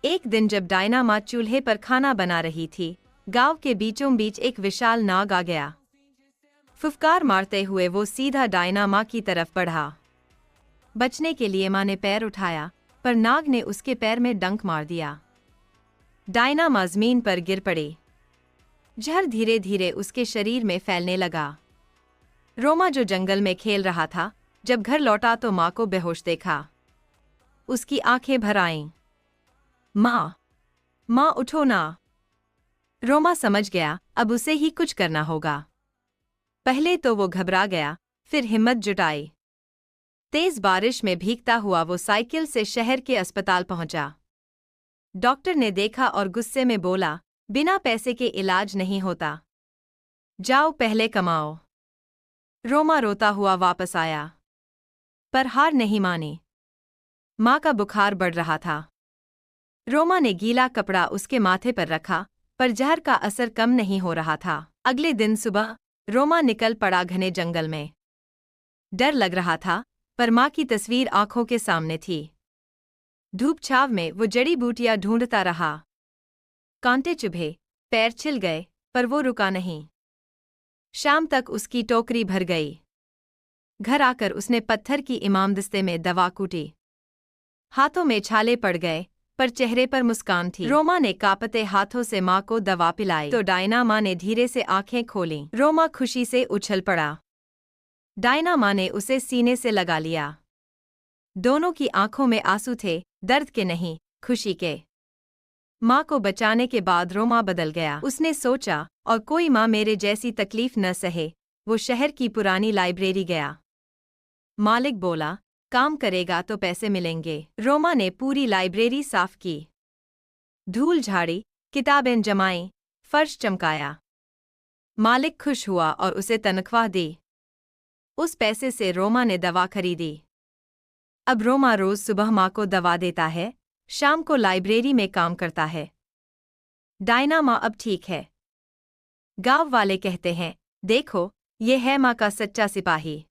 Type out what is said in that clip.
एक दिन जब डायना माँ चूल्हे पर खाना बना रही थी, गांव के बीचों बीच एक विशाल नाग आ गया। फुफकार मारते हुए वो सीधा डायना माँ की तरफ बढ़ा। बचने के लिए माँ ने पैर उठाया, पर नाग ने उसके पैर में डंक मार दिया। डायना माँ जमीन पर गिर पड़ी। जहर धीरे धीरे उसके शरीर में फैलने लगा। रोमा जो जंगल में खेल रहा था, जब घर लौटा तो माँ को बेहोश देखा। उसकी आंखें भर आईं। माँ, माँ उठो ना। रोमा समझ गया अब उसे ही कुछ करना होगा। पहले तो वो घबरा गया, फिर हिम्मत जुटाई। तेज बारिश में भीगता हुआ वो साइकिल से शहर के अस्पताल पहुंचा। डॉक्टर ने देखा और गुस्से में बोला, बिना पैसे के इलाज नहीं होता। जाओ पहले कमाओ। रोमा रोता हुआ वापस आया, पर हार नहीं मानी। माँ का बुखार बढ़ रहा था। रोमा ने गीला कपड़ा उसके माथे पर रखा, पर जहर का असर कम नहीं हो रहा था। अगले दिन सुबह रोमा निकल पड़ा घने जंगल में। डर लग रहा था, पर माँ की तस्वीर आंखों के सामने थी। धूप छाव में वो जड़ी बूटियां ढूंढता रहा। कांटे चुभे, पैर छिल गए, पर वो रुका नहीं। शाम तक उसकी टोकरी भर गई। घर आकर उसने पत्थर की इमामदस्ते में दवा कूटी। हाथों में छाले पड़ गए, पर चेहरे पर मुस्कान थी। रोमा ने कांपते हाथों से माँ को दवा पिलाई तो डायना माँ ने धीरे से आंखें खोलीं। रोमा खुशी से उछल पड़ा। डायना माँ ने उसे सीने से लगा लिया। दोनों की आंखों में आंसू थे, दर्द के नहीं, खुशी के। माँ को बचाने के बाद रोमा बदल गया। उसने सोचा, और कोई माँ मेरे जैसी तकलीफ न सहे। वो शहर की पुरानी लाइब्रेरी गया। मालिक बोला, काम करेगा तो पैसे मिलेंगे। रोमा ने पूरी लाइब्रेरी साफ की, धूल झाड़ी, किताबें जमाईं, फर्श चमकाया। मालिक खुश हुआ और उसे तनख्वाह दी। उस पैसे से रोमा ने दवा खरीदी। अब रोमा रोज सुबह माँ को दवा देता है, शाम को लाइब्रेरी में काम करता है। डायना माँ अब ठीक है। गांव वाले कहते हैं, देखो, ये है माँ का सच्चा सिपाही।